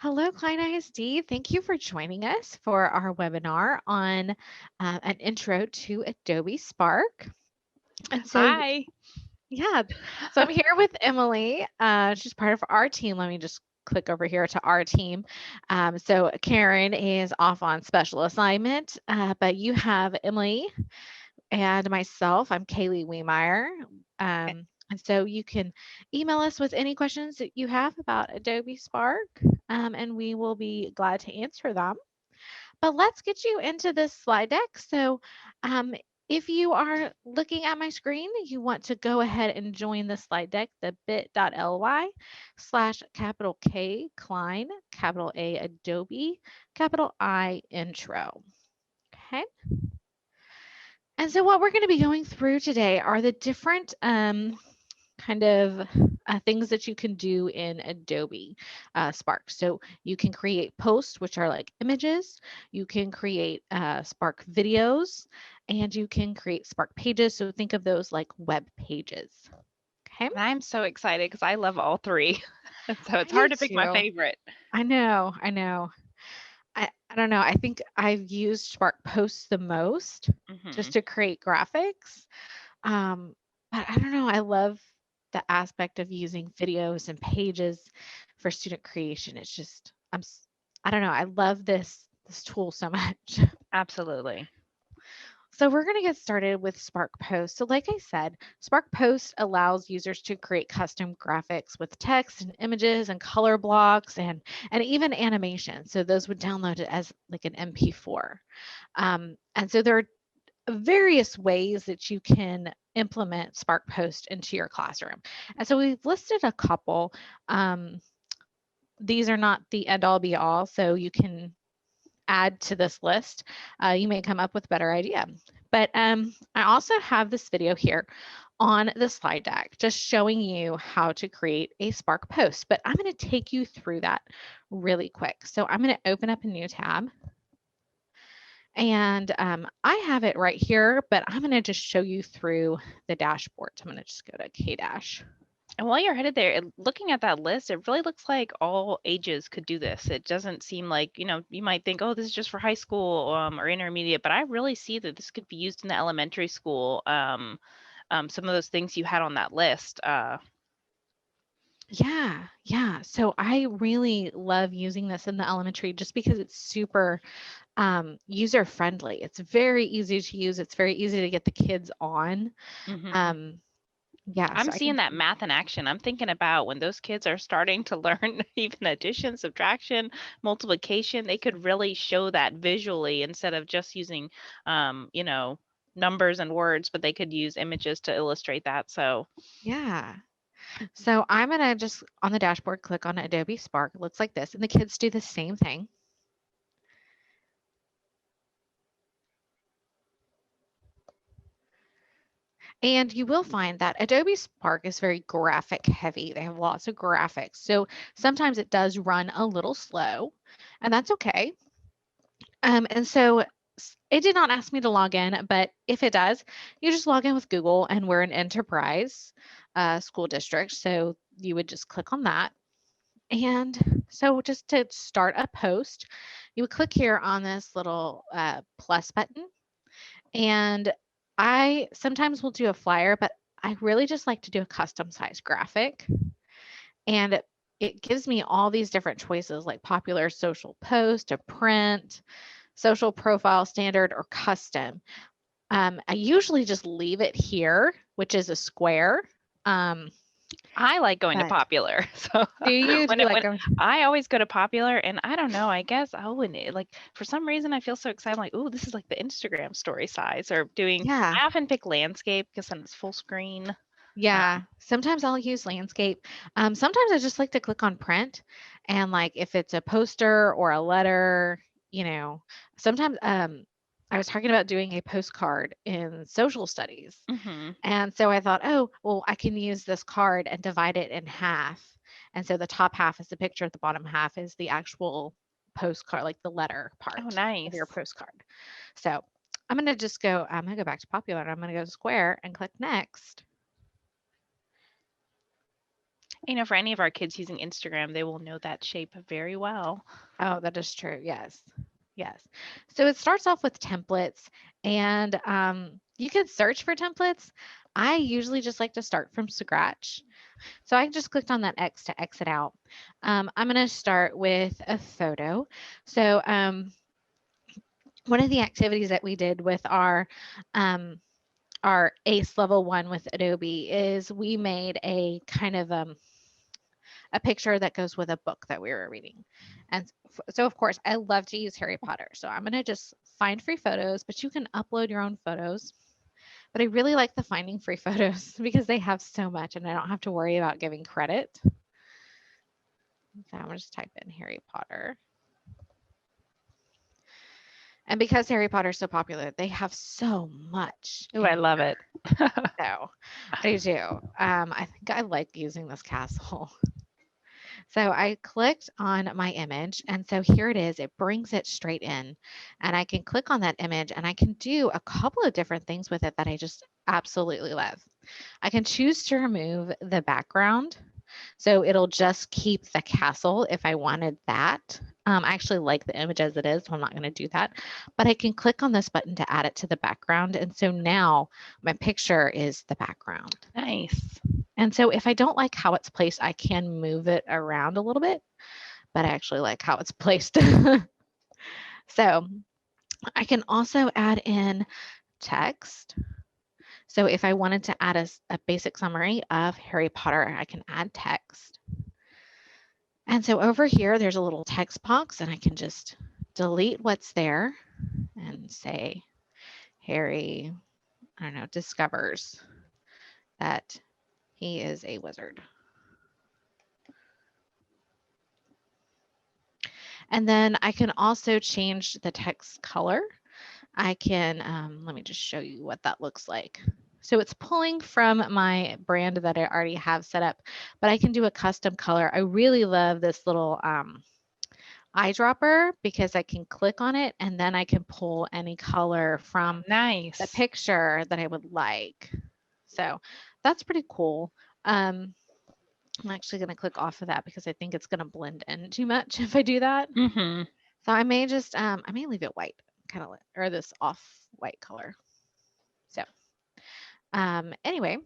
Hello, Klein ISD. Thank you for joining us for our webinar on an intro to Adobe Spark. And so, Hi. yeah, so I'm here with Emily. She's part of our team. Let me just click over here to our team. So Karen is off on special assignment, but you have Emily and myself. I'm Kaylee Wiemeyer. And so you can email us with any questions that you have about Adobe Spark, and we will be glad to answer them. But let's get you into this slide deck. So um, if you are looking at my screen, you want to go ahead and join the slide deck, the bit.ly/capital K Klein, capital A Adobe, capital I intro. Okay. And so what we're going to be going through today are the different kind of things that you can do in Adobe Spark. So you can create posts, which are like images. You can create Spark videos, and you can create Spark pages. So think of those like web pages. Okay. And I'm so excited because I love all three. So I it's do hard to pick my too. favorite. I know. I know. I don't know. I think I've used Spark posts the most Hmm. just to create graphics. Um, but I don't know, I love the aspect of using videos and pages for student creation. It's just I don't know, I love this tool so much. Absolutely. So we're going to get started with Spark Post. So like I said, Spark Post allows users to create custom graphics with text and images and color blocks and even animation. So those would download it as like an MP4. And so there are various ways that you can implement Spark Post into your classroom. And so we've listed a couple. Um, these are not the end all be all, so you can add to this list. You may come up with a better idea. But I also have this video here on the slide deck just showing you how to create a Spark post. But I'm going to take you through that really quick. So I'm going to open up a new tab. And I have it right here, but I'm going to just show you through the dashboard. So I'm going to just go to K-Dash. And while you're headed there, looking at that list, it really looks like all ages could do this. It doesn't seem like, you might think, oh, this is just for high school or intermediate, but I really see that this could be used in the elementary school. Some of those things you had on that list. Yeah, yeah. So I really love using this in the elementary just because it's super user friendly. It's very easy to use. It's very easy to get the kids on. Hmm. Um, yeah, I'm so I seeing can that math in action. I'm thinking about when those kids are starting to learn even addition, subtraction, multiplication, they could really show that visually instead of just using, numbers and words, but they could use images to illustrate that. So, yeah. So I'm gonna just on the dashboard click on Adobe Spark. It looks like this, and the kids do the same thing. And you will find that Adobe Spark is very graphic heavy. They have lots of graphics. So sometimes it does run a little slow, and that's okay. And so it did not ask me to log in, but if it does, you just log in with Google, and we're an enterprise school district. So you would just click on that. And so just to start a post, you would click here on this little plus button. And I sometimes will do a flyer, but I really just like to do a custom size graphic. And it gives me all these different choices like popular social post, a print, social profile standard, or custom. I usually just leave it here, which is a square. Um, I like going to but Popular. So do you like when going? I always go to Popular, and I don't know, I guess like for some reason I feel so excited. I'm like, oh, this is like the Instagram story size. Or doing, Yeah. I often pick landscape because then it's full screen. Yeah, sometimes I'll use landscape. Sometimes I just like to click on print and like if it's a poster or a letter, you know, sometimes I was talking about doing a postcard in social studies. Hmm. And so I thought, oh, well, I can use this card and divide it in half. And so the top half is the picture, the bottom half is the actual postcard, like the letter Oh, part of your nice. postcard. So I'm gonna go back to popular and I'm gonna go to square and click next. For any of our kids using Instagram, they will know that shape very well. Oh, that is true. Yes. Yes. So it starts off with templates, and you can search for templates. I usually just like to start from scratch. So I just clicked on that X to exit out. I'm going to start with a photo. So one of the activities that we did with um, our ACE level one with Adobe is we made a kind of a picture that goes with a book that we were reading. And so, of course, I love to use Harry Potter. So I'm going to just find free photos, but you can upload your own photos. But I really like the finding free photos because they have so much and I don't have to worry about giving credit. So I'm going to just type in Harry Potter. And because Harry Potter is so popular, they have so much Oh, in I love here. it. So I do too. I think I like using this castle. So I clicked on my image, and so here it is. It brings it straight in, and I can click on that image, and I can do a couple of different things with it that I just absolutely love. I can choose to remove the background, so it'll just keep the castle if I wanted that. I actually like the image as it is, so I'm not going to do that. But I can click on this button to add it to the background, and so now my picture is the background. Nice. And so if I don't like how it's placed, I can move it around a little bit, but I actually like how it's placed. So I can also add in text. So if I wanted to add a basic summary of Harry Potter, I can add text. And so over here, there's a little text box, and I can just delete what's there and say, Harry, I don't know, discovers that he is a wizard. And then I can also change the text color. I can, let me just show you what that looks like. So it's pulling from my brand that I already have set up, but I can do a custom color. I really love this little eyedropper because I can click on it and then I can pull any color from the Nice. picture that I would like. So that's pretty cool. I'm actually going to click off of that because I think it's going to blend in too much if I do that. Mm-hmm. So I may just, I may leave it white, kind of, or this off white color. So anyway,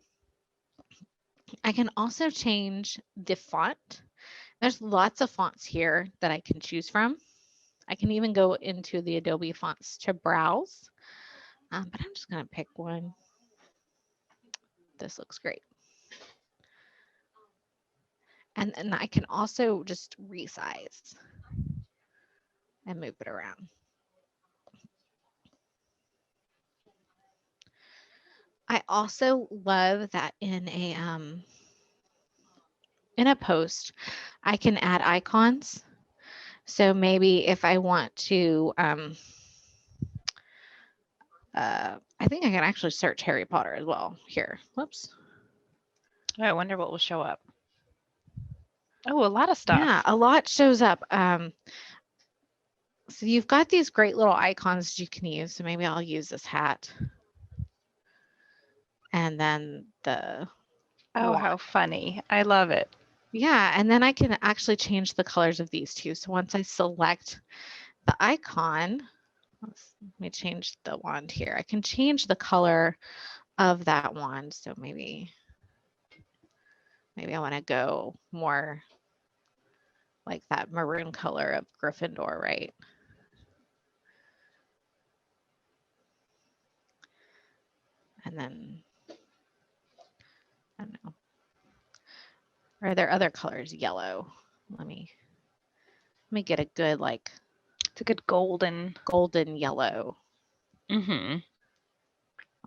I can also change the font. There's lots of fonts here that I can choose from. I can even go into the Adobe fonts to browse, but I'm just going to pick one. This looks great. And I can also just resize and move it around. I also love that in a post, I can add icons. So maybe if I want to, I think I can actually search Harry Potter as well here. Whoops. Oh, I wonder what will show up. Oh, a lot of Yeah, stuff. a lot shows up. So you've got these great little icons you can use. So maybe I'll use this hat and then the Oh, wand. how funny. I love it. Yeah, and then I can actually change the colors of these two. So once I select the icon, let me change the wand here. I can change the color of that wand. So maybe I want to go more like that maroon color of Gryffindor, right? And then I don't know. Or are there other colors? Yellow. Let me get a good like It's a good golden. golden yellow Mm-hmm.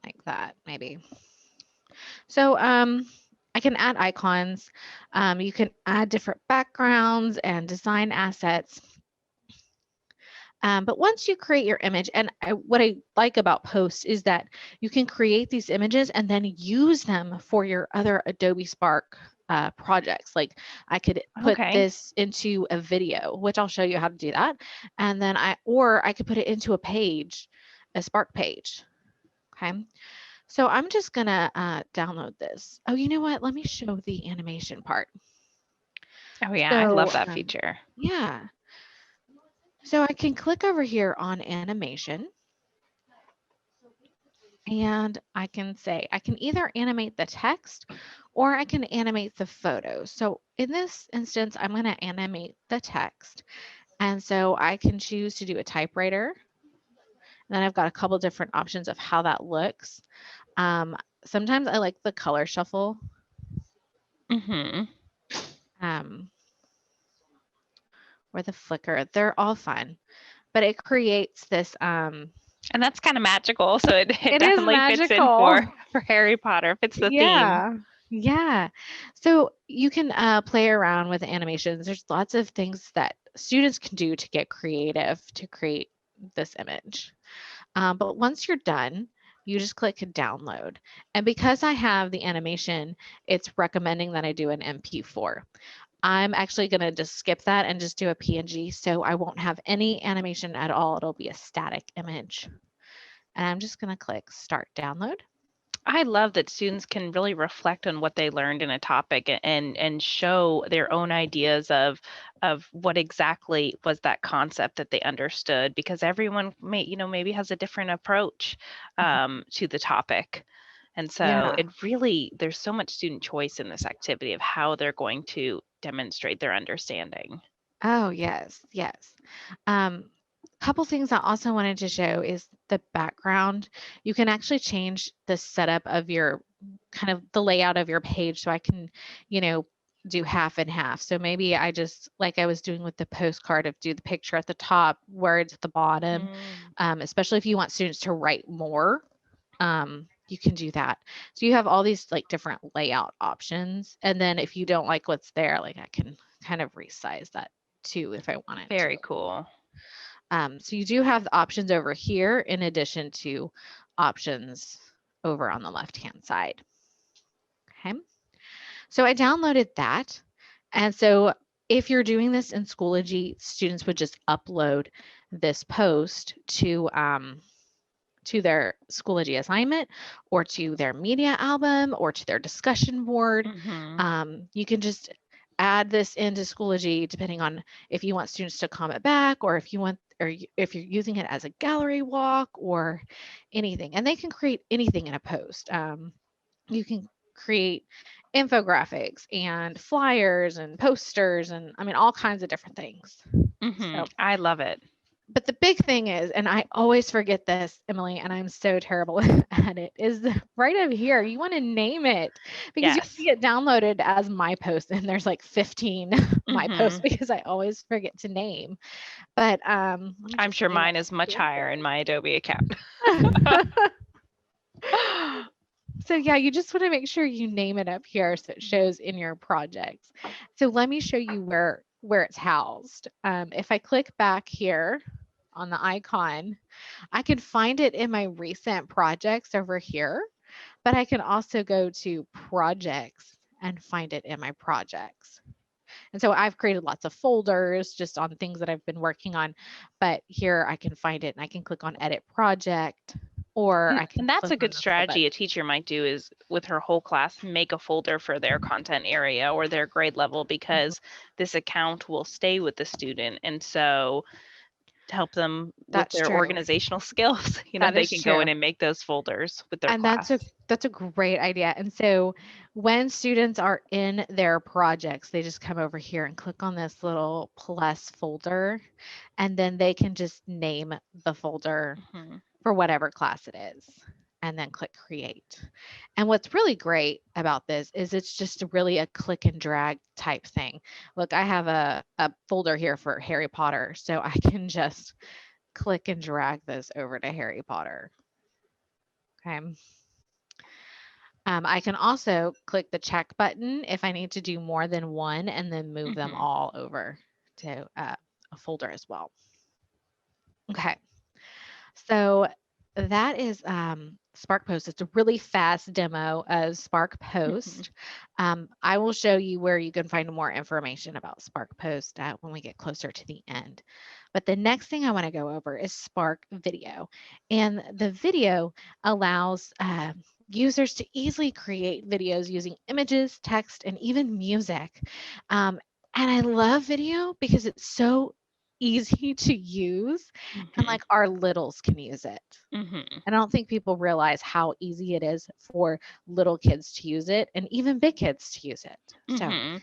like that maybe. So I can add icons. You can add different backgrounds and design assets. But once you create your image, and what I like about posts is that you can create these images and then use them for your other Adobe Spark projects. Like I could put Okay. this into a video, which I'll show you how to do that. And then or I could put it into a page, a Spark page. Okay. So I'm just gonna download this. Oh, you know what? Let me show the animation part. Oh yeah, I love So, that feature. yeah. So I can click over here on animation and I can say I can either animate the text or I can animate the photos. So in this instance, I'm going to animate the text. And so I can choose to do a typewriter. And then I've got a couple different options of how that looks. Um, Sometimes I like the color shuffle, Mhm. um, or the flicker. They're all fun, but it creates this. And that's kind of magical, so it It is definitely fits in for magical. for Harry Potter. Fits the theme. Yeah. Yeah. So you can play around with animations. There's lots of things that students can do to get creative to create this image. But once you're done, you just click download. And because I have the animation, it's recommending that I do an MP4. I'm actually going to just skip that and just do a PNG. So I won't have any animation at all. It'll be a static image. And I'm just going to click start download. I love that students can really reflect on what they learned in a topic and show their own ideas of what exactly was that concept that they understood, because everyone maybe has a different approach Mhm. to the topic. And so Yeah. it really, there's so much student choice in this activity of how they're going to demonstrate their understanding. Oh, yes, yes. Couple things I also wanted to show is the background. You can actually change the setup of your kind of the layout of your page so I can, you know, do half and half. So maybe I just like I was doing with the postcard of do the picture at the top, words at the bottom, Mm. especially if you want students to write more. You can do that. So you have all these like different layout options. And then if you don't like what's there, like I can kind of resize that too if I wanted to. Very cool. So you do have the options over here in addition to options over on the left-hand side. Okay. So I downloaded that. And so if you're doing this in Schoology, students would just upload this post to their Schoology assignment or to their media album or to their discussion board. Hmm. You can just add this into Schoology depending on if you want students to comment back or if you want or if you're using it as a gallery walk or anything. And they can create anything in a post. You can create infographics and flyers and posters and I mean all kinds of different things. Hmm. So I love it. but the big thing is, and I always forget this, Emily, and I'm so terrible at it, is right up here. You want to name it because you Yes. see it downloaded as my post, and there's like 15 my posts Hmm. because I always forget to name. But let me I'm just sure name mine is much higher in my Adobe account. it. So yeah, you just want to make sure you name it up here so it shows in your projects. So let me show you where it's housed. If I click back here on the icon, I can find it in my recent projects over here, but I can also go to projects and find it in my projects. And so I've created lots of folders just on things that I've been working on, but here I can find it and I can click on edit project or I can And that's click a on good this little strategy button. a teacher might do is with her whole class, make a folder for their content area or their grade level, Mhm. because this account will stay with the student. And so to help them with That's their true. organizational skills, That they is can go in true. and make those folders with their And class. that's a great idea. And so when students are in their projects, they just come over here and click on this little plus folder, and then they can just name the folder Hmm. for whatever class it is, and then click create. And what's really great about this is it's just really a click and drag type thing. Look, I have a folder here for Harry Potter, so I can just click and drag this over to Harry Potter. Okay. I can also click the check button if I need to do more than one and then move them Hmm. all over to a folder as well. Okay, so that is Spark Post. It's a really fast demo of Spark Hmm. Post. I will show you where you can find more information about Spark Post when we get closer to the end. But the next thing I want to go over is Spark Video. And the video allows users to easily create videos using images, text, and even music. Um, And I love video because it's so easy to use and Mhm. like our littles can use it. Mhm. I don't think people realize how easy it is for little kids to use it and even big kids to use it. So, Mhm.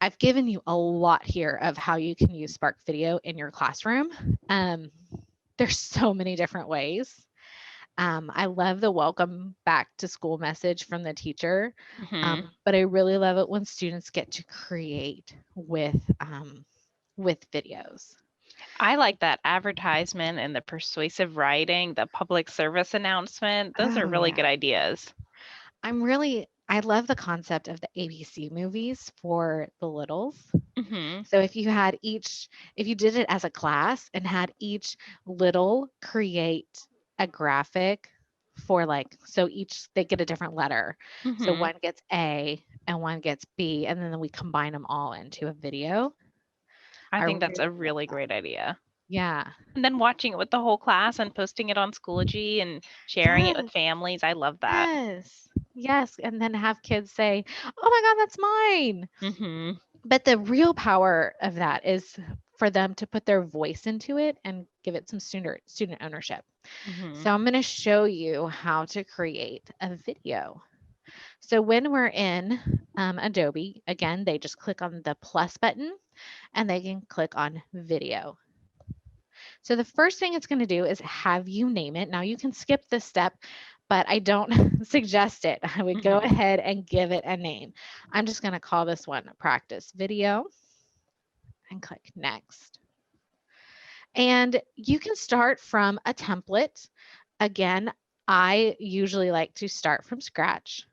I've given you a lot here of how you can use Spark Video in your classroom. Um, there's so many different ways. I love the welcome back to school message from the teacher, Mhm. but I really love it when students get to create with videos. I like that advertisement and the persuasive writing, the public service announcement. Those are Oh really good yeah, ideas. I love the concept of the ABC movies for the littles. Mhm. So if you did it as a class and had each little create a graphic for like, so each they get a different letter. So Mhm. one gets A and one gets B, and then we combine them all into a video. I I think really that's a love really that. great idea. Yeah. And then watching it with the whole class and posting it on Schoology and sharing it with Yes. families. I love that. Yes. Yes. And then have kids say, oh my God, that's mine. Mhm. But the real power of that is for them to put their voice into it and give it some student ownership. Mhm. So I'm going to show you how to create a video. So when we're in Adobe, again, they just click on the plus button and they can click on video. So the first thing it's going to do is have you name it. Now you can skip this step, but I don't suggest it. I would go Mhm. ahead and give it a name. I'm just going to call this one practice video and click next. And you can start from a template. Again, I usually like to start from scratch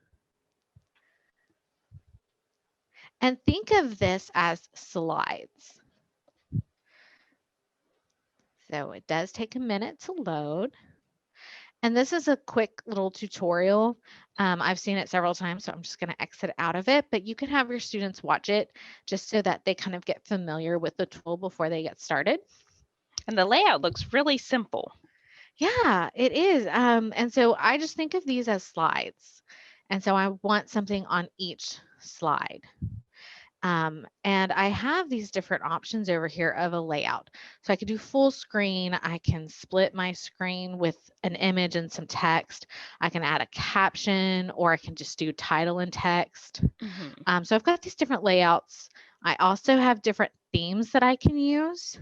and think of this as slides. So it does take a minute to load. And this is a quick little tutorial. I've seen it several times, so I'm just going to exit out of it. But you can have your students watch it just so that they kind of get familiar with the tool before they get started. And the layout looks really simple. Yeah, it is. And so I just think of these as slides. And so I want something on each slide. And I have these different options over here of a layout. So I could do full screen. I can split my screen with an image and some text. I can add a caption, or I can just do title and text. Mhm. So I've got these different layouts. I also have different themes that I can use.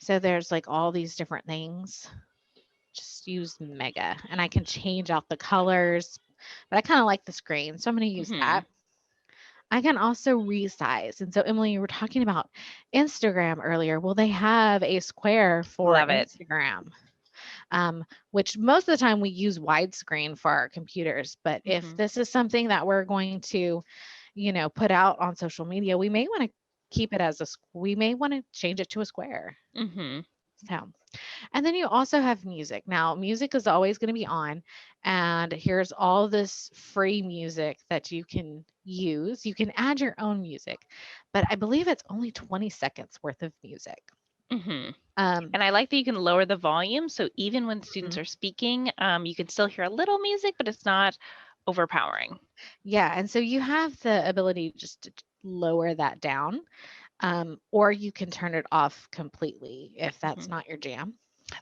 So there's like all these different things. Just use Mega, and I can change out the colors, but I kind of like the screen, so I'm going to use that. Mhm. I can also resize. And so, Emily, you were talking about Instagram earlier. Well, they have a square for Love it. Instagram, which most of the time we use widescreen for our computers. But if Mhm. this is something that we're going to, put out on social media, we may want to keep it as we may want to change it to a square. Mhm. So, and then you also have music. Now, music is always going to be on, and here's all this free music that you can use. You can add your own music, but I believe it's only 20 seconds worth of music. Mhm. Um, And I like that you can lower the volume, so even when students mhm. are speaking, you can still hear a little music, but it's not overpowering. Yeah, and so you have the ability just to lower that down, or you can turn it off completely if that's Mhm. not your jam.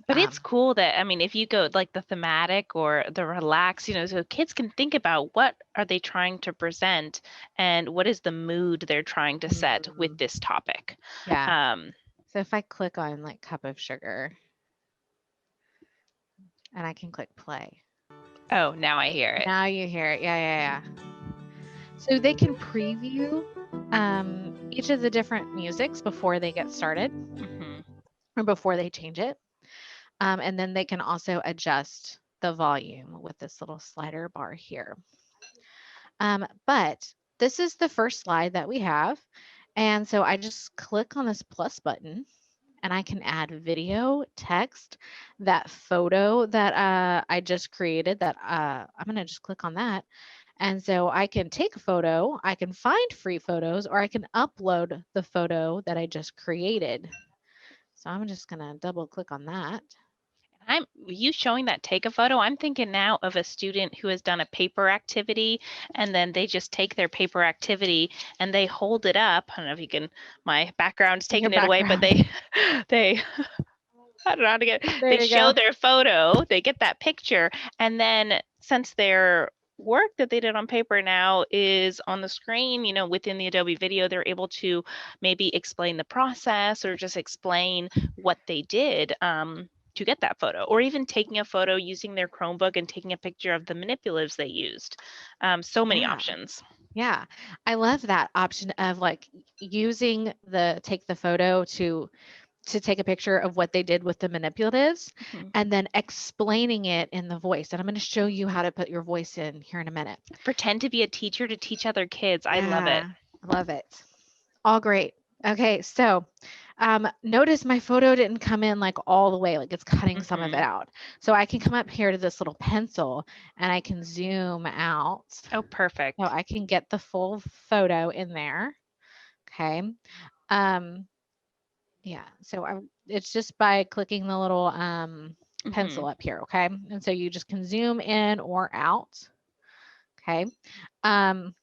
But it's Um, cool that, I mean, if you go like the thematic or the relax, so kids can think about what are they trying to present and what is the mood they're trying to set with mhm. this topic. Yeah. Um, So if I click on like cup of sugar and I can click play. oh, now I hear it. Now you hear it. Yeah, yeah, yeah. So they can preview each of the different musics before they get started Mhm. or before they change it. And then they can also adjust the volume with this little slider bar here. But this is the first slide that we have. And so I just click on this plus button and I can add video, text, that photo that I just created that I'm going to just click on that. And so I can take a photo, I can find free photos, or I can upload the photo that I just created. So I'm just going to double click on that. I'm you showing that take a photo. I'm thinking now of a student who has done a paper activity and then they just take their paper activity and they hold it up. I don't know if you can, my background's Your taking it away, but background. they I don't know how to get, There they you show go. their photo, they get that picture, and then since their work that they did on paper now is on the screen, within the Adobe video, they're able to maybe explain the process or just explain what they did to get that photo, or even taking a photo using their Chromebook and taking a picture of the manipulatives they used. So many Yeah. options. Yeah. I love that option of like using the take the photo to take a picture of what they did with the manipulatives Mhm. and then explaining it in the voice. And I'm going to show you how to put your voice in here in a minute. Pretend to be a teacher to teach other kids. I love it. Yeah, love it. All great. Okay, so notice my photo didn't come in like all the way, like it's cutting some of it Hmm. out. So I can come up here to this little pencil and I can zoom out. Oh, So perfect. I can get the full photo in there. Okay. Um, yeah, so it's just by clicking the little Hmm. pencil up here. Okay. And so you just can zoom in or out. Okay. Um,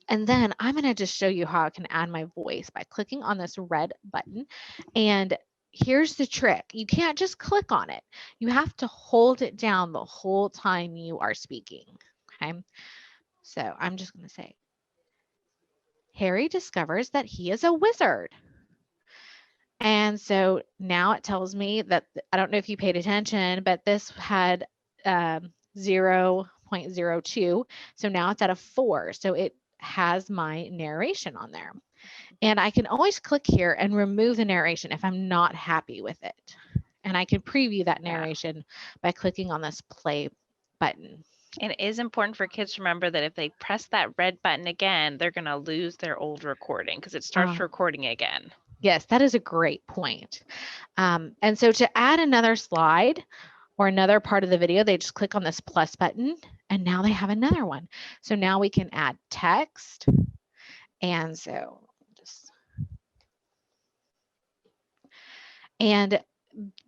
And then I'm going to just show you how I can add my voice by clicking on this red button. And here's the trick. You can't just click on it. You have to hold it down the whole time you are speaking. Okay. So I'm just going to say, Harry discovers that he is a wizard. And so now it tells me that I don't know if you paid attention, but this had 0.02. So now it's at a 4. So it has my narration on there. And I can always click here and remove the narration if I'm not happy with it. And I can preview that Yeah. narration by clicking on this play button. And it is important for kids to remember that if they press that red button again, they're going to lose their old recording because it starts Oh, recording again. yes, that is a great point. And so to add another slide or another part of the video, they just click on this plus button and now they have another one. So now we can add text. And so just, and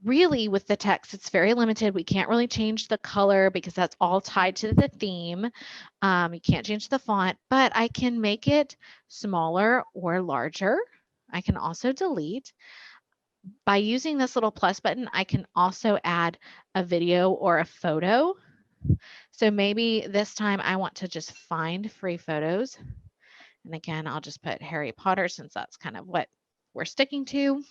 really with the text, it's very limited. We can't really change the color because that's all tied to the theme. You can't change the font, but I can make it smaller or larger. I can also delete. By using this little plus button, I can also add a video or a photo. So maybe this time I want to just find free photos. And again, I'll just put Harry Potter since that's kind of what we're sticking to.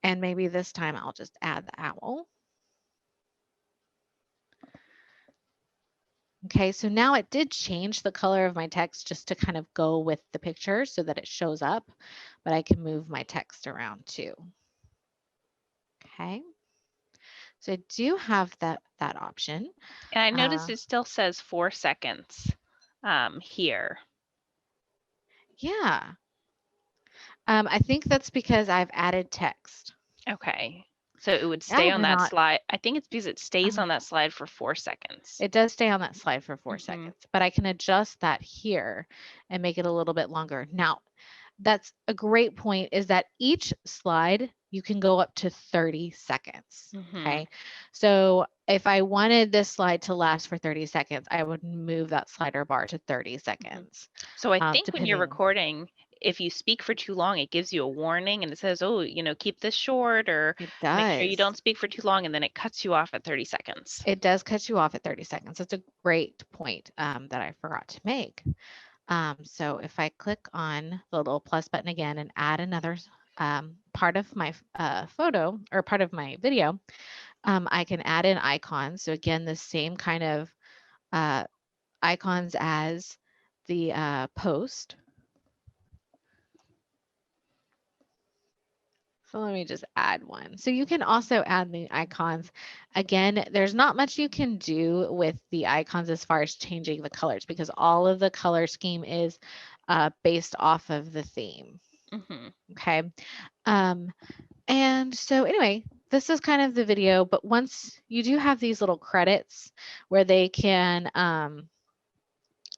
And maybe this time I'll just add the owl. Okay, so now it did change the color of my text just to kind of go with the picture so that it shows up, but I can move my text around too. Okay, so I do have that option. And I noticed Uh, it still says 4 seconds here. yeah, I think that's because I've added text. Okay. So it would I stay on did that not. slide. I think it's because it stays Uh, on that slide for 4 seconds. it does stay on that slide for 4 Hmm. seconds, but I can adjust that here and make it a little bit longer. Now, that's a great point is that each slide you can go up to 30 seconds. Hmm. Okay. So if I wanted this slide to last for 30 seconds, I would move that slider bar to 30 Hmm. seconds, So I think when you're depending. recording, if you speak for too long, it gives you a warning and it says, oh, keep this short or It make sure you does. don't speak for too long. And then it cuts you off at 30 seconds. It does cut you off at 30 seconds. That's a great point that I forgot to make. So if I click on the little plus button again and add another part of my photo or part of my video, I can add in icons. So again, the same kind of uh, icons as the post. So let me just add one. So you can also add the icons. Again, there's not much you can do with the icons as far as changing the colors because all of the color scheme is based off of the theme. Hmm. Okay. Um, and so anyway, this is kind of the video, but once you do have these little credits where they can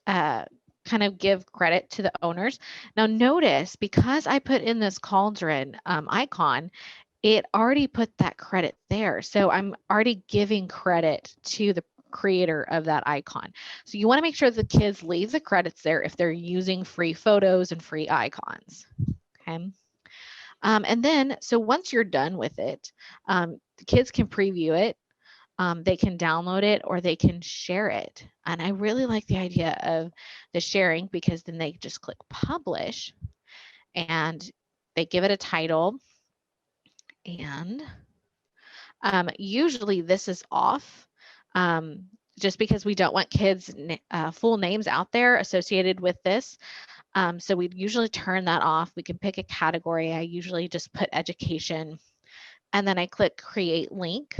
uh, kind of give credit to the owners. Now notice because I put in this cauldron icon, it already put that credit there. So I'm already giving credit to the creator of that icon. So you want to make sure the kids leave the credits there if they're using free photos and free icons. Okay. And then, so once you're done with it, the kids can preview it, they can download it, or they can share it. And I really like the idea of the sharing because then they just click publish and they give it a title. And usually this is off, just because we don't want kids' full names out there associated with this. So we'd usually turn that off. We can pick a category. I usually just put education, and then I click create link.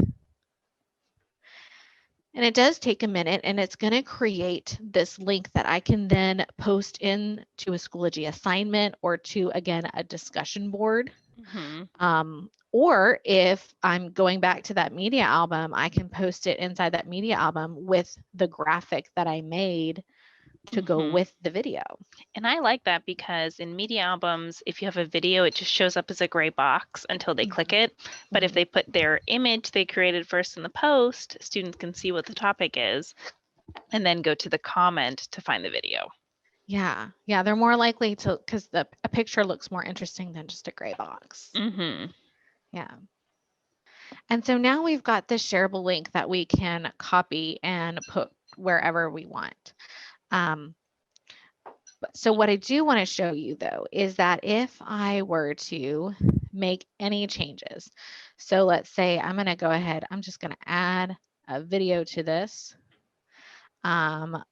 And it does take a minute, and it's going to create this link that I can then post into a Schoology assignment or to, again, a discussion board. Or if I'm going back to that media album, I can post it inside that media album with the graphic that I made to go with the video. And I like that because in media albums, if you have a video, it just shows up as a gray box until they click it. But if they put their image they created first in the post, students can see what the topic is and then go to the comment to find the video. Yeah, they're more likely to, because a picture looks more interesting than just a gray box. Yeah. And so now we've got this shareable link that we can copy and put wherever we want. So what I do want to show you, though, is that if I were to make any changes, so let's say I'm going to go ahead, I'm just going to add a video to this. I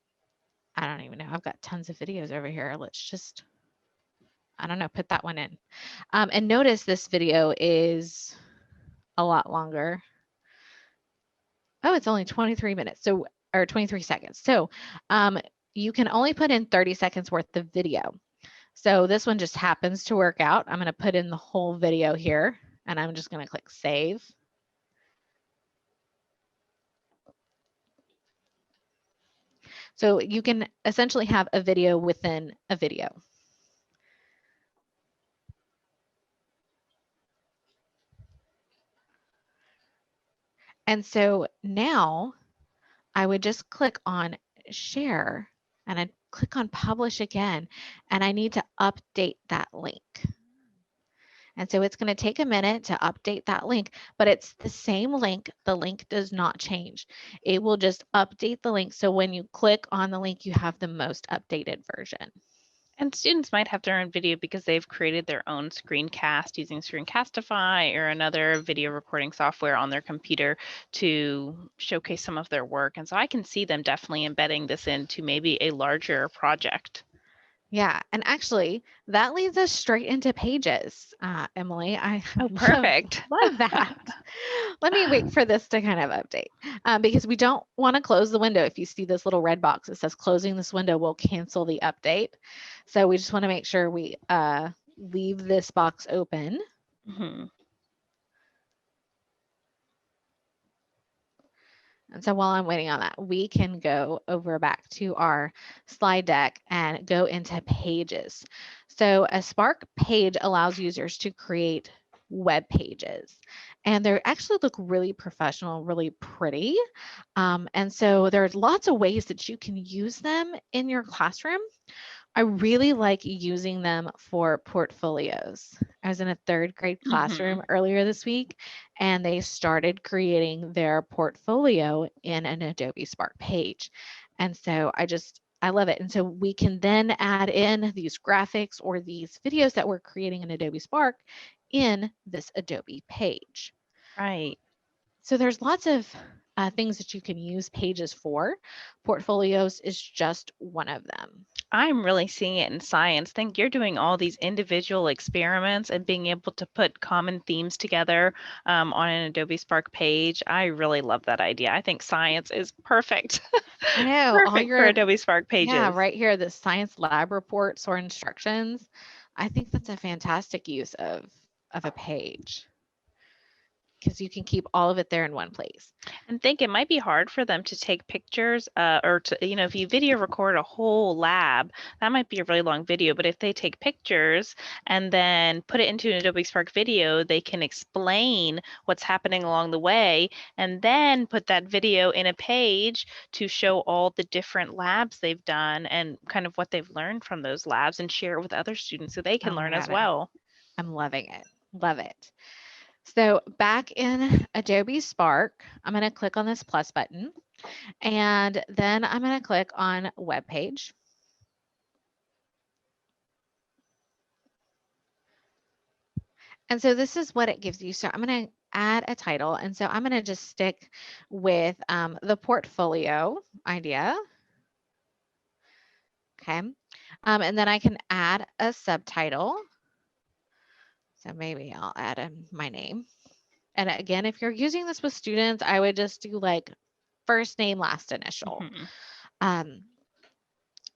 don't even know. I've got tons of videos over here. Let's just, I don't know, put that one in. And notice this video is a lot longer. Oh, it's only 23 minutes. So, or 23 seconds. So you can only put in 30 seconds worth of video. So this one just happens to work out. I'm going to put in the whole video here, and I'm just going to click save. So you can essentially have a video within a video. And so now I would just click on share, and I'd click on publish again, and I need to update that link. And so it's going to take a minute to update that link, but it's the same link. The link does not change. It will just update the link. So when you click on the link, you have the most updated version. And students might have their own video because they've created their own screencast using Screencastify or another video recording software on their computer to showcase some of their work. And so I can see them definitely embedding this into maybe a larger project. Yeah, and actually, that leads us straight into Pages, Emily. I perfect. love that. Let me wait for this to kind of update because we don't want to close the window. If you see this little red box that says closing this window will cancel the update. So we just want to make sure we leave this box open. And so while I'm waiting on that, we can go over back to our slide deck and go into Pages. So a Spark page allows users to create web pages, and they actually look really professional, really pretty. And so there's lots of ways that you can use them in your classroom. I really like using them for portfolios. I was in a third grade classroom earlier this week, and they started creating their portfolio in an Adobe Spark page. And so I love it. And so we can then add in these graphics or these videos that we're creating in Adobe Spark in this Adobe page. Right. So there's lots of things that you can use Pages for. Portfolios is just one of them. I'm really seeing it in science. I think you're doing all these individual experiments and being able to put common themes together on an Adobe Spark page. I really love that idea. I think science is perfect. I know. Perfect for Adobe Spark pages. Yeah, right here, the science lab reports or instructions. I think that's a fantastic use of a page. because you can keep all of it there in one place. And think it might be hard for them to take pictures, or to, if you video record a whole lab, that might be a really long video. But if they take pictures and then put it into an Adobe Spark video, they can explain what's happening along the way and then put that video in a page to show all the different labs they've done and kind of what they've learned from those labs and share it with other students so they can Oh my learn as God, well. I'm loving it. Love it. So back in Adobe Spark, I'm going to click on this plus button and then I'm going to click on web page. And so this is what it gives you. So I'm going to add a title. And so I'm going to just stick with the portfolio idea. Okay. And then I can add a subtitle. So maybe I'll add my name. And again, if you're using this with students, I would just do like first name, last initial. Mhm. Um,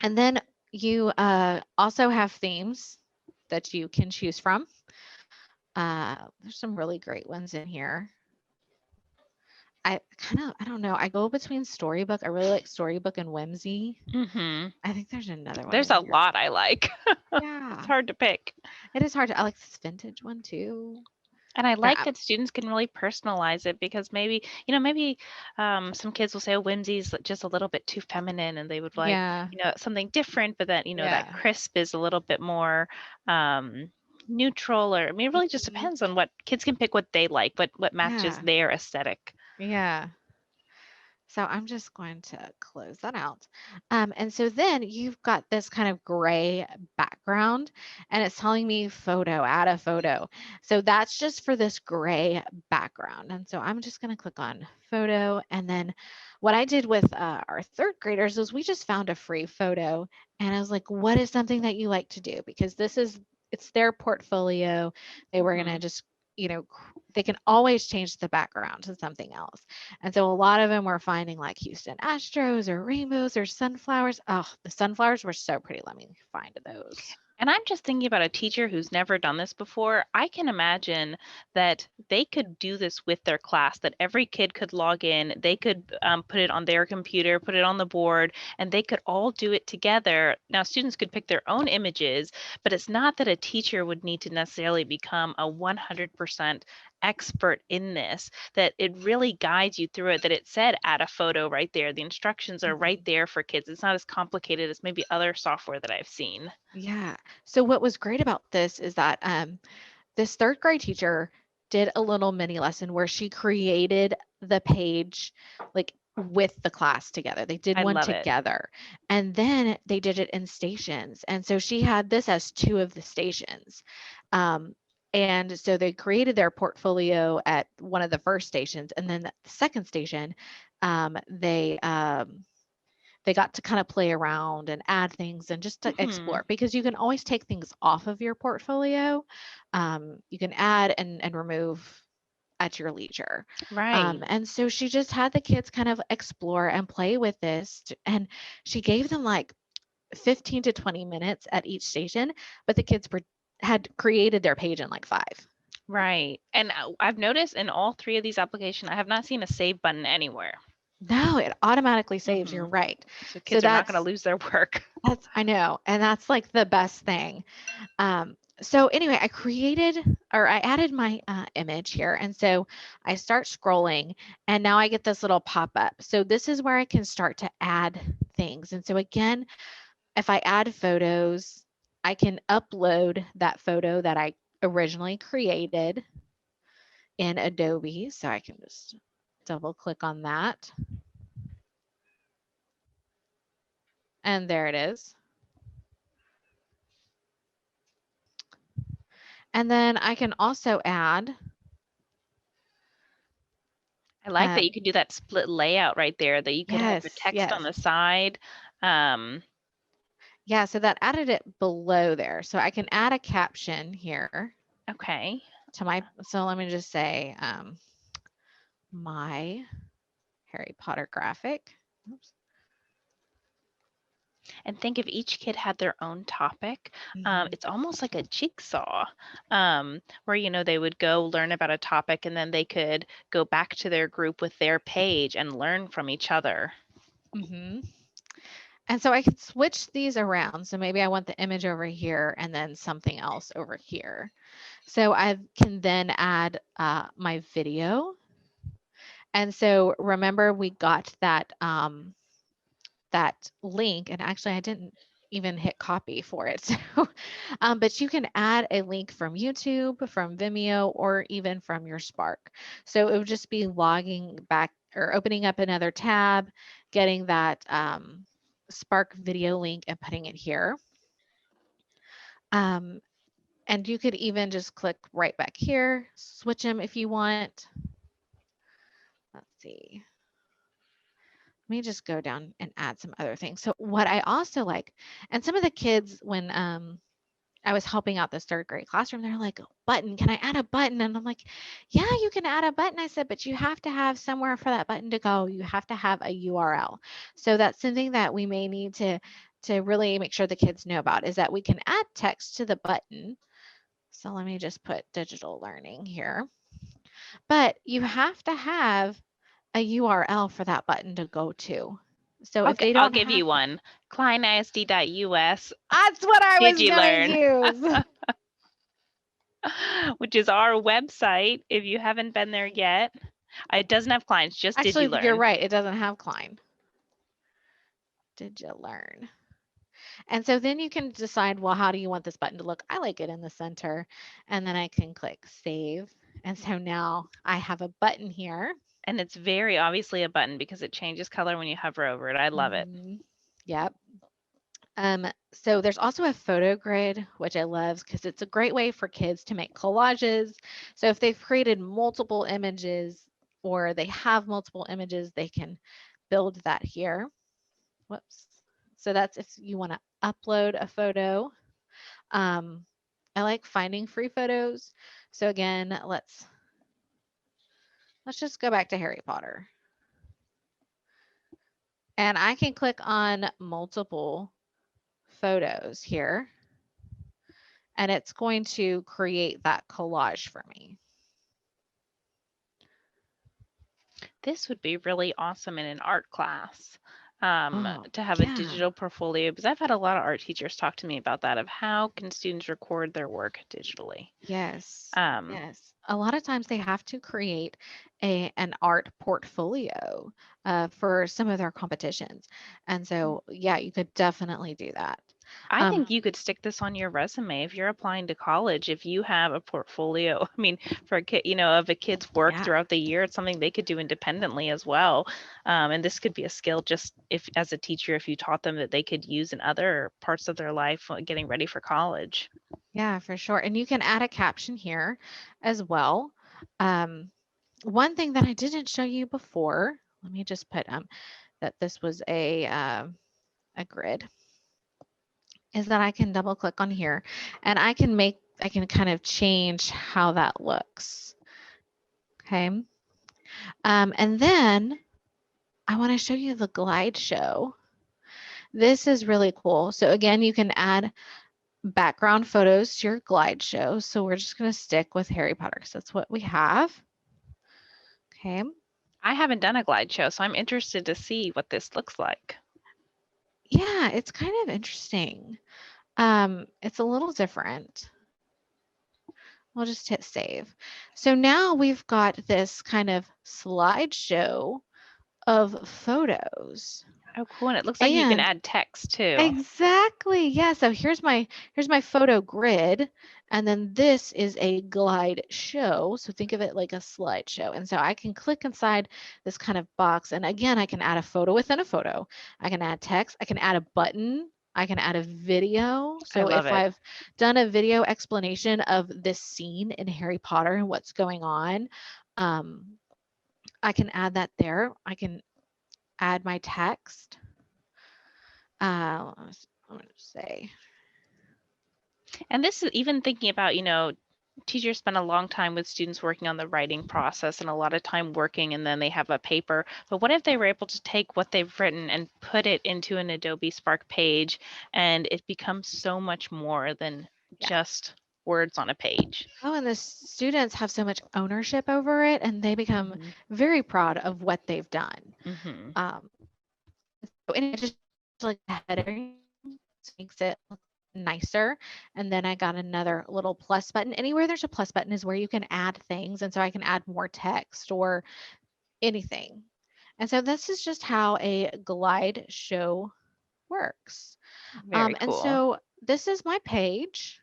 and then you also have themes that you can choose from. There's some really great ones in here. I don't know. I go between Storybook. I really like Storybook and Whimsy. Mhm. I think there's another one There's in a here. lot I like. It's Yeah, hard to pick. it is hard to. I like this vintage one too. And I Yeah, like that students can really personalize it because maybe some kids will say, oh, whimsy's just a little bit too feminine and they would like, yeah, something different, but then, that yeah, crisp is a little bit more um, neutral. Or, I mean, it really just mhm, depends on what kids can pick what they like, what matches yeah, their aesthetic. yeah. So I'm just going to close that out. And so then you've got this kind of gray background and it's telling me photo, add a photo. So that's just for this gray background. And so I'm just going to click on photo. And then what I did with our third graders is we just found a free photo. And I was like, what is something that you like to do? Because it's their portfolio. They were going to Mhm. just, they can always change the background to something else. And so a lot of them were finding like Houston Astros or rainbows or sunflowers. Oh, the sunflowers were so pretty. Let me find those. And I'm just thinking about a teacher who's never done this before. I can imagine that they could do this with their class, that every kid could log in, they could put it on their computer, put it on the board, and they could all do it together. Now, students could pick their own images, but it's not that a teacher would need to necessarily become a 100% expert in this, that it really guides you through it, that it said add a photo right there. The instructions are right Mhm. there for kids. It's not as complicated as maybe other software that I've seen. Yeah. So what was great about this is that this third grade teacher did a little mini lesson where she created the page like with the class together. They did I one love it. together and then they did it in stations. And so she had this as two of the stations. Um, and so they created their portfolio at one of the first stations. And then the second station, um, they um, they got to kind of play around and add things and just to Mhm. explore because you can always take things off of your portfolio. You can add and remove at your leisure. Right. And so she just had the kids kind of explore and play with this. And she gave them like 15 to 20 minutes at each station, but the kids had created their page in like 5. Right. And I've noticed in all three of these applications, I have not seen a save button anywhere. No, it automatically saves. You're Mhm. right. So So kids are not going to lose their work. I know, and that's like the best thing. So anyway, I added my image here. And so I start scrolling and now I get this little pop up. So this is where I can start to add things. And so again, if I add photos, I can upload that photo that I originally created in Adobe. So I can just double click on that. And there it is. And then I can also add, I like that uh, you could do that split layout right there, that you could have the yes, text on yes. the side. Um, Yeah, so that added it below there. So I can add a caption here okay. to my, so let me just say, my Harry Potter graphic. Oops. And think if each kid had their own topic, Mhm. it's almost like a jigsaw, where they would go learn about a topic and then they could go back to their group with their page and learn from each other. Mhm. And so I could switch these around. So maybe I want the image over here and then something else over here. So I can then add my video. And so remember we got that link, and actually I didn't even hit copy for it. So, but you can add a link from YouTube, from Vimeo, or even from your Spark. So it would just be logging back or opening up another tab, getting that Spark video link and putting it here. Um, and you could even just click right back here, switch them if you want. Let's see. Let me just go down and add some other things. So what I also like, and some of the kids when I was helping out this third grade classroom, they're like, button, can I add a button? And I'm like, yeah, you can add a button. I said, but you have to have somewhere for that button to go. You have to have a URL. So that's something that we may need to really make sure the kids know about is that we can add text to the button. So let me just put digital learning here. But you have to have a URL for that button to go to. So if they I'll don't give have you one. KleinISD.us that's what I was gonna DigiLearn, use. which is our website if you haven't been there yet. It doesn't have clients, just Actually, you're DigiLearn. right. It doesn't have Klein. Did you learn? And so then you can decide, well, how do you want this button to look? I like it in the center. And then I can click save. And so now I have a button here. And it's very obviously a button because it changes color when you hover over it. I love it. Mhm. Yep. So there's also a photo grid, which I love because it's a great way for kids to make collages. So if they've created multiple images or they have multiple images, they can build that here. Whoops. So that's if you want to upload a photo. Um, I like finding free photos. So again, let's just go back to Harry Potter. And I can click on multiple photos here and it's going to create that collage for me. This would be really awesome in an art class, Oh, to have a yeah. digital portfolio because I've had a lot of art teachers talk to me about that of how can students record their work digitally. Yes. Um, Yes. A lot of times they have to create an art portfolio for some of their competitions. And so, yeah, you could definitely do that. I Um, think you could stick this on your resume if you're applying to college. If you have a portfolio, I mean, for a kid, of a kid's work yeah. throughout the year, it's something they could do independently as well. And this could be a skill just if, as a teacher, if you taught them that they could use in other parts of their life getting ready for college. Yeah, for sure. And you can add a caption here as well. Um, one thing that I didn't show you before, let me just put that this was a grid, is that I can double click on here and I can kind of change how that looks. Okay. And then I want to show you the glide show. This is really cool. So again, you can add background photos to your glide show. So we're just going to stick with Harry Potter because that's what we have. Okay. I haven't done a glide show, so I'm interested to see what this looks like. Yeah, it's kind of interesting. It's a little different. We'll just hit save. So now we've got this kind of slideshow of photos. Oh, cool. And it looks like you can And add text too. exactly. Yeah. So here's my photo grid. And then this is a glide show. So think of it like a slideshow. And so I can click inside this kind of box. And again, I can add a photo within a photo. I can add text. I can add a button. I can add a video. I So love if it. I've done a video explanation of this scene in Harry Potter and what's going on, um, I can add that there. I can add my text. I'm going to say, And this is even thinking about, Teachers spend a long time with students working on the writing process and a lot of time working, and then they have a paper. But what if they were able to take what they've written and put it into an Adobe Spark page, and it becomes so much more than Yeah. just words on a page? Oh, and the students have so much ownership over it, and they become Mhm. very proud of what they've done. Mhm. Um, so, and it just like the header makes it look nicer. And then I got another little plus button. Anywhere there's a plus button is where you can add things, and so I can add more text or anything. And so this is just how a glide show works. Very And cool. so this is my page.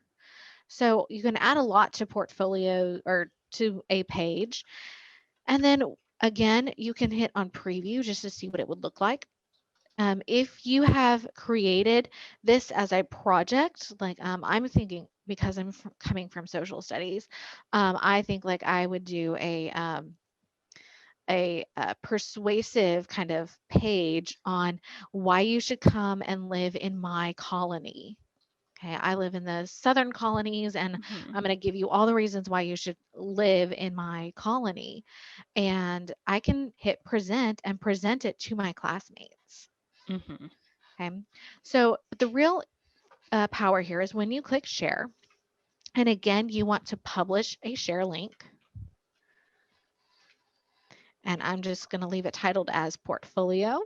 So you can add a lot to portfolio or to a page. And then again, you can hit on preview just to see what it would look like. If you have created this as a project, like I'm thinking because coming from social studies, I think like I would do a persuasive kind of page on why you should come and live in my colony. Okay, I live in the southern colonies, and Mhm. I'm going to give you all the reasons why you should live in my colony. And I can hit present and present it to my classmates. Mhm. Okay, so the real power here is when you click share, and again, you want to publish a share link. And I'm just going to leave it titled as portfolio.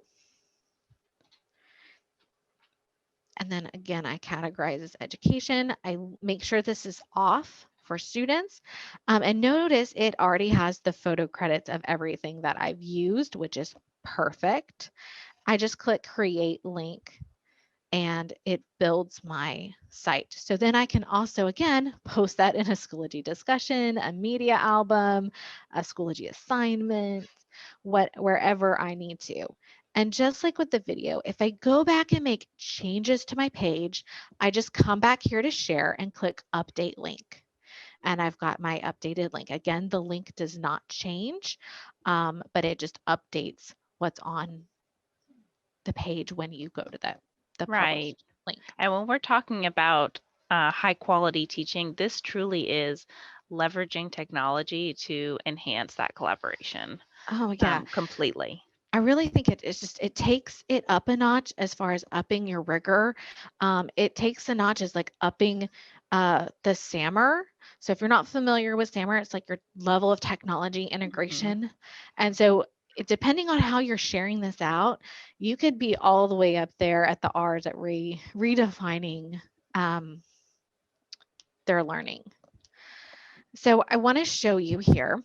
And then again, I categorize as education. I make sure this is off for students. And notice it already has the photo credits of everything that I've used, which is perfect. I just click create link and it builds my site. So then I can also, again, post that in a Schoology discussion, a media album, a Schoology assignment, wherever I need to. And just like with the video, if I go back and make changes to my page, I just come back here to share and click update link. And I've got my updated link. Again, the link does not change, but it just updates what's on the page when you go to the Right. published link. And when we're talking about high quality teaching, this truly is leveraging technology to enhance that collaboration Oh yeah, completely. I really think it's just it takes it up a notch as far as upping your rigor. It takes a notch as like upping the SAMR. So if you're not familiar with SAMR, it's like your level of technology Hmm. integration. And so depending on how you're sharing this out, you could be all the way up there at the R's at redefining um, their learning. So I want to show you here.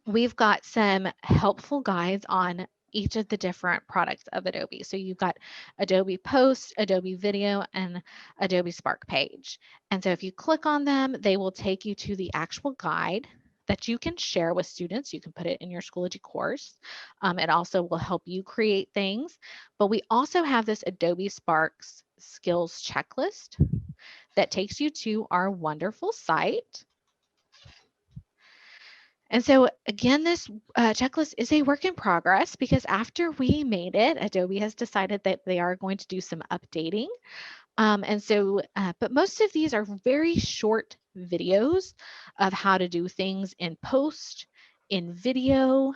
We've got some helpful guides on each of the different products of Adobe. So you've got Adobe Post, Adobe Video, and Adobe Spark Page. And so if you click on them, they will take you to the actual guide that you can share with students. You can put it in your Schoology course. It also will help you create things. But we also have this Adobe Sparks skills checklist that takes you to our wonderful site. And so again, this checklist is a work in progress because after we made it, Adobe has decided that they are going to do some updating. But most of these are very short videos of how to do things in post, in video,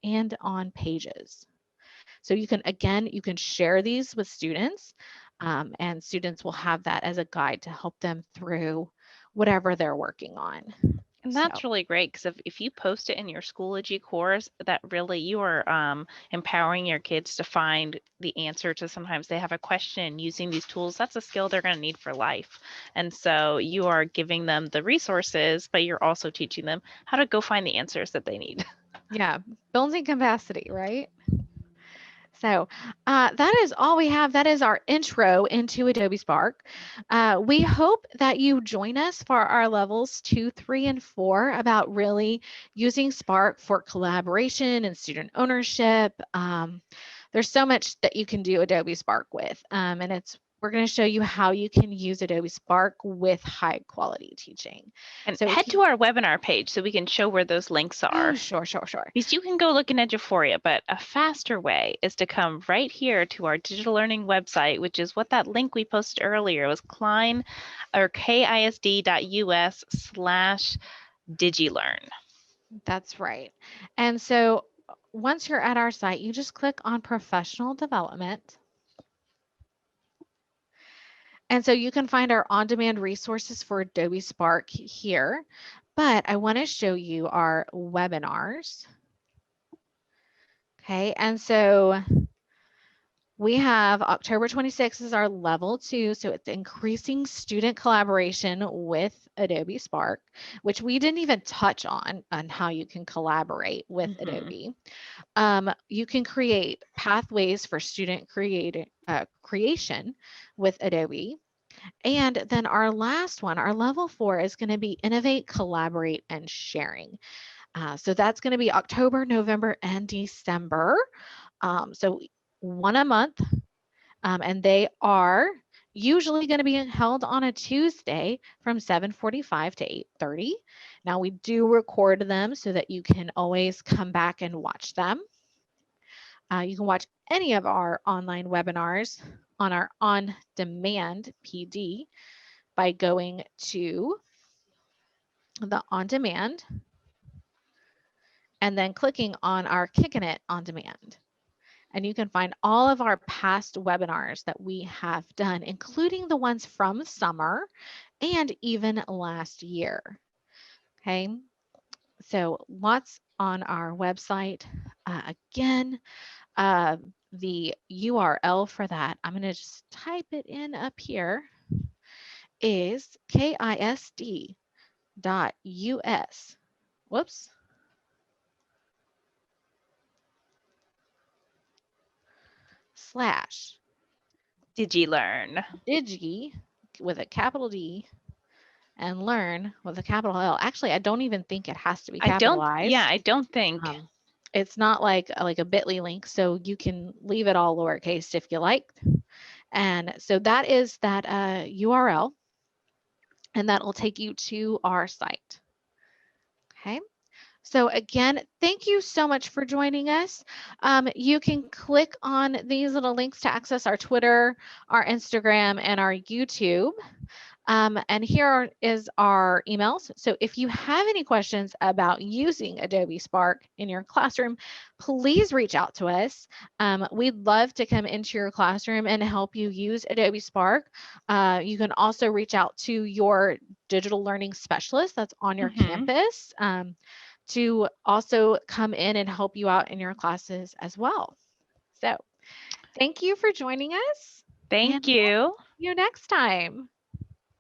and on pages. So you can, again, you can share these with students and students will have that as a guide to help them through whatever they're working on. And So that's really great because if you post it in your Schoology course, that really you are empowering your kids to find the answer to sometimes they have a question using these tools. That's a skill they're going to need for life. And so you are giving them the resources, but you're also teaching them how to go find the answers that they need. yeah, building capacity, right? So that is all we have. That is our intro into Adobe Spark. We hope that you join us for our levels 2, 3, and 4 about really using Spark for collaboration and student ownership. There's so much that you can do Adobe Spark with, and it's we're going to show you how you can use Adobe Spark with high quality teaching. And So if head you, to our webinar page so we can show where those links oh, are. sure, sure, sure. Because you can go look in Eduphoria, but a faster way is to come right here to our digital learning website, which is what that link we posted earlier was kisd.us/digilearn. That's right. And so once you're at our site, you just click on professional development. And so you can find our on-demand resources for Adobe Spark here, but I want to show you our webinars. Okay, and so we have October 26th is our level 2, so it's increasing student collaboration with Adobe Spark, which we didn't even touch on how you can collaborate with Adobe. You can create pathways for student creation with Adobe. And then our last one, our level 4, is going to be innovate, collaborate, and sharing. So that's going to be October, November, and December. So one a month, and they are usually going to be held on a Tuesday from 7:45 to 8:30. Now we do record them so that you can always come back and watch them. You can watch any of our online webinars on our on-demand PD by going to the on-demand and then clicking on our Kicking It on demand. And you can find all of our past webinars that we have done, including the ones from summer and even last year. Okay, so lots on our website. Again, the URL for that, I'm going to just type it in up here, is kisd.us. Whoops. Slash DigiLearn. digi with a capital D and learn with a capital L. Actually, I don't even think it has to be Yeah, capitalized. I don't think. It's not like a bit.ly link, so you can leave it all lowercase if you like. And so that is that URL, and that will take you to our site. Okay. So again, thank you so much for joining us. You can click on these little links to access our Twitter, our Instagram, and our YouTube. And here is our emails. So if you have any questions about using Adobe Spark in your classroom, please reach out to us. We'd love to come into your classroom and help you use Adobe Spark. You can also reach out to your digital learning specialist that's on your campus to also come in and help you out in your classes as well. So thank you for joining us. Thank And we'll you. see you next time.